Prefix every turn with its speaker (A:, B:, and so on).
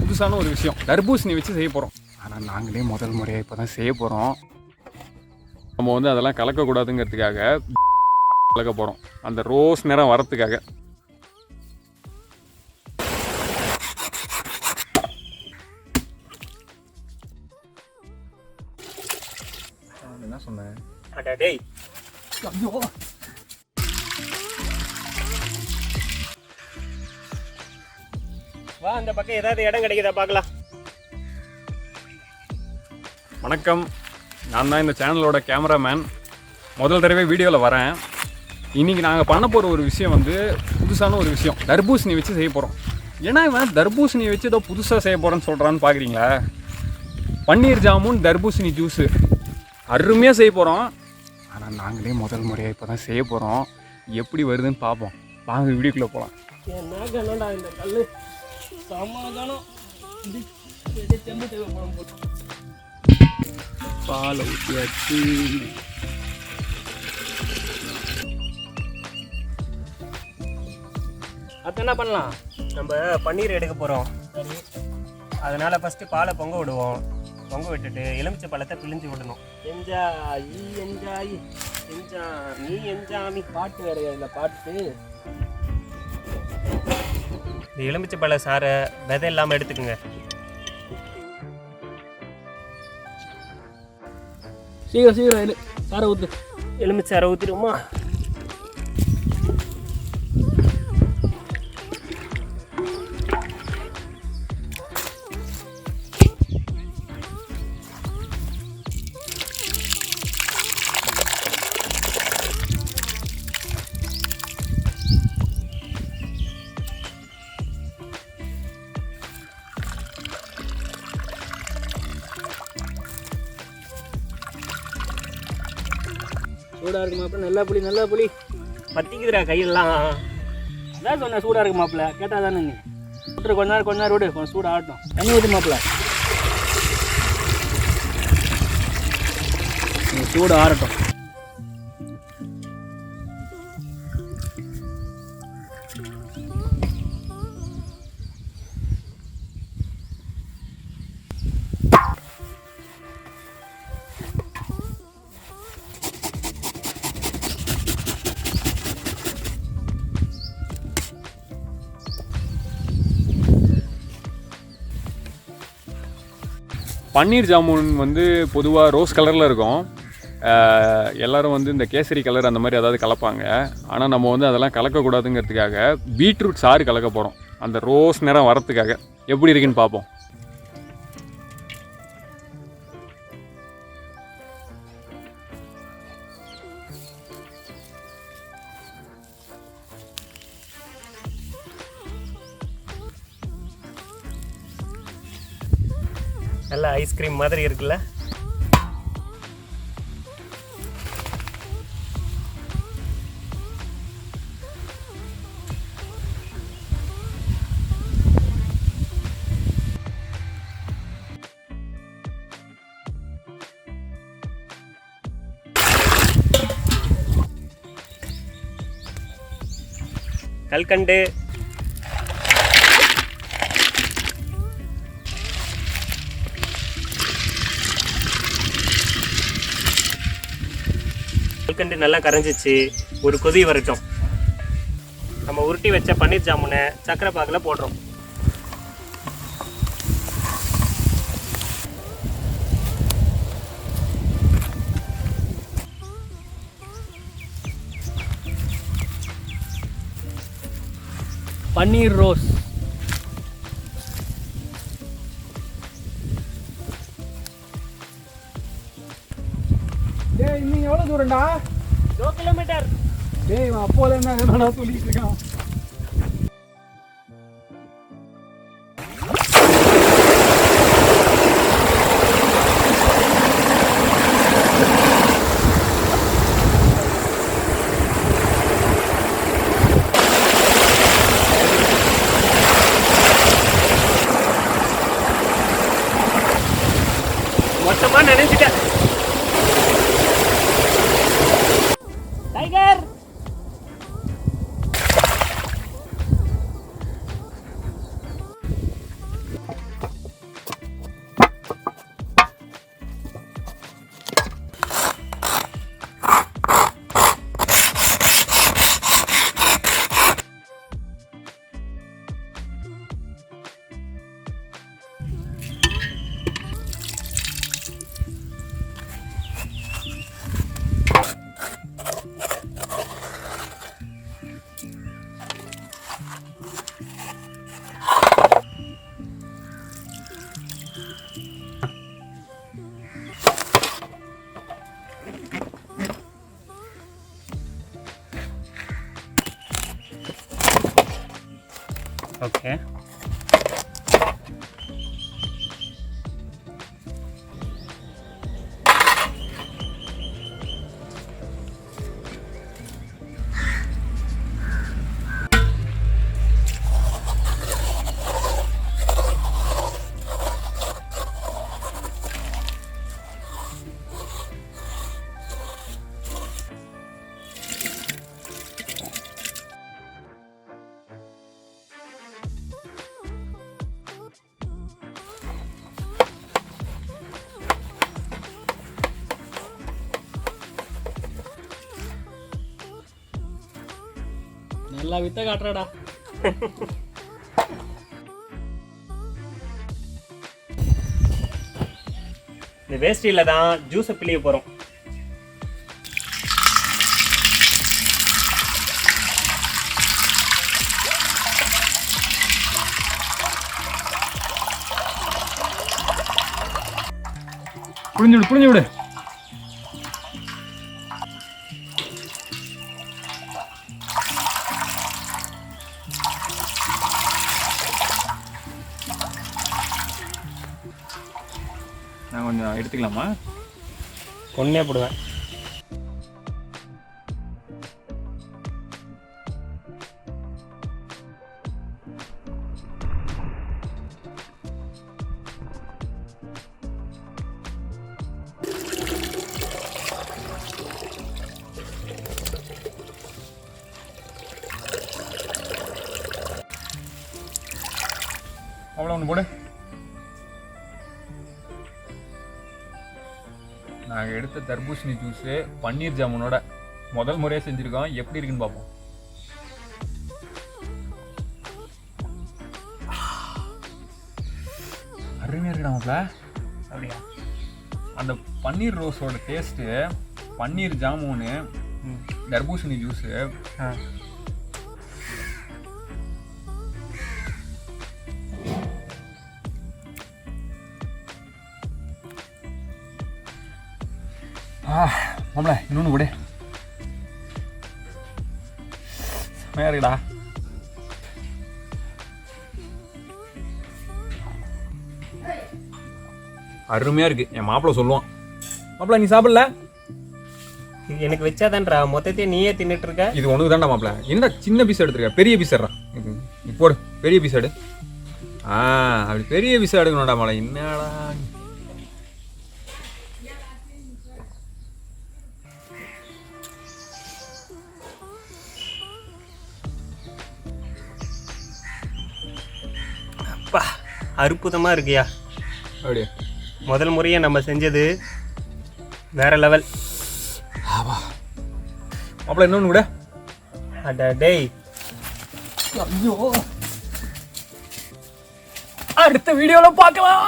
A: புதுசான ஒரு விஷயம். தர்பூசணி வச்சு செய்ய போகிறோம். ஆனால் நாங்களே முதல் முறையாக இப்போ தான் செய்ய போகிறோம். நம்ம வந்து அதெல்லாம் கலக்கக்கூடாதுங்கிறதுக்காக கலக்க போகிறோம். அந்த ரோஸ் நிறம் வரத்துக்காக. என்ன சொன்னேன்?
B: வா, அந்த பக்கம் ஏதாவது இடம் கிடைக்குதா பார்க்கலாம்.
A: வணக்கம், நான் தான் இந்த சேனலோட கேமராமேன். முதல் தடவை வீடியோவில் வரேன். இன்றைக்கி நாங்கள் பண்ண போகிற ஒரு விஷயம் வந்து புதுசான ஒரு விஷயம். தர்பூசணி வச்சு செய்ய போகிறோம். ஏன்னா இவன் தர்பூசணி வச்சு ஏதோ புதுசாக செய்ய போகிறேன்னு சொல்கிறான்னு பார்க்குறீங்களா? பன்னீர் ஜாமுன் தர்பூசணி ஜூஸு அருமையாக செய்ய போகிறோம். ஆனால் நாங்களே முதல் முறையாக இப்போ தான் செய்ய போகிறோம். எப்படி வருதுன்னு பார்ப்போம். வாங்க வீடியோக்குள்ளே போகலாம்.
B: என்ன கண்ணடா இந்த கல் சமாதானம்.
A: பாலை ஊற்றியாச்சு.
B: அது என்ன பண்ணலாம், நம்ம பன்னீர் எடுக்க போகிறோம். சரி, அதனால் ஃபஸ்ட்டு பாலை பொங்க விடுவோம். பொங்க விட்டுட்டு எலுமிச்சை பழத்தை பிழிஞ்சு விடணும். என்ஜாய் என்ஜாய் என்ஜாய் நீ என்ஜாமி பாட்டு வேறையா இந்த பாட்டு. இந்த எலுமிச்சை பழ சாரை விதை இல்லாமல் எடுத்துக்கோங்க.
C: சீக்கிரம் சாரை ஊற்று.
B: எலுமிச்சை சாரை ஊற்றிடுமா?
C: சூடாக இருக்கு மாப்பிள்ள. நல்லா புளி
B: பற்றிக்குதுடா கையெல்லாம்.
C: அதான் சொன்னேன் சூடாக இருக்கு மாப்பிள்ள. கேட்டால் தானே நீ விட்டுரு. கொஞ்ச நேரம் விடு, கொஞ்சம் சூடாக ஆகட்டும். தண்ணி ஊற்றி மாப்பிள்ள. சூடு ஆறட்டும்.
A: பன்னீர் ஜாமுன் வந்து பொதுவாக ரோஸ் கலரில் இருக்கும். எல்லோரும் வந்து இந்த கேசரி கலர் அந்த மாதிரி ஏதாவது கலப்பாங்க. ஆனால் நம்ம வந்து அதெல்லாம் கலக்கக்கூடாதுங்கிறதுக்காக பீட்ரூட் சாறு கலக்க போகிறோம். அந்த ரோஸ் நிறம் வரத்துக்காக. எப்படி இருக்குன்னு பார்ப்போம்.
B: நல்லா ஐஸ்கிரீம் மாதிரி இருக்குல்ல. கல்கண்டு, கல்கண்டு நல்லா கரைஞ்சிச்சு. ஒரு கொதி வரட்டும். நம்ம உருட்டி வச்ச பன்னீர் ஜாமுனை சக்கரை பாகில் போடுறோம்.
C: பன்னீர் ரோஸ்.
A: டேய், இன்னும் எவ்வளோ தூரம்டா?
B: 2 கிலோமீட்டர்.
A: டேய், அப்போல என்ன சொல்லிட்டு இருக்கான்?
B: மொத்தமாக நினைச்சிட்டேன். Tiger okay.
C: நல்லா வித்த காட்டுறாடா.
B: இந்த வேஸ்டியில் தான் ஜூஸை பிழிய போகிறோம்.
A: புரிஞ்சு விடு. நான் கொஞ்சம் எடுத்துக்கலாமா?
B: ஒன்றே போடுவேன்.
A: அவ்வளோ ஒன்று போடு. நாங்கள் எடுத்த தர்பூசணி ஜூஸு பன்னீர் ஜாமுனோட முதல் முறையாக செஞ்சுருக்கோம். எப்படி இருக்குன்னு பார்ப்போம். அருமையாக இருக்குடாமப்ல.
B: அப்படியா?
A: அந்த பன்னீர் ரோஸோட டேஸ்ட்டு, பன்னீர் ஜாமுனு, தர்பூசணி ஜூஸு, மாமல இன்னொன்று கூட செம்மையாக இருக்குடா. அருமையாக இருக்கு. என் மாப்பிள்ள சொல்லுவான், மாப்பிள்ள நீ சாப்பிடல,
B: இது எனக்கு வச்சாதான்றா, மொத்தத்தையும் நீயே தின்னுட்டு இருக்க.
A: இது உனக்கு தான்டா மாப்பிள்ள. என்ன சின்ன பீஸ் எடுத்துருக்க, பெரிய பீஸ் எடுறா. நீ போடு, பெரிய பீஸ் எடு. அப்படி பெரிய பீஸ் எடுக்கணும்டா மாப்பிள்ள. என்னடா
B: அப்பா, அற்புதமாக இருக்கியா.
A: அப்படியே
B: முதல் முறையாக நம்ம செஞ்சது வேற லெவல்.
A: மாப்பிள்ள இன்னொன்று கூட.
B: அட டேய்,
A: ஐயோ, அடுத்த வீடியோவில் பார்க்கலாம்.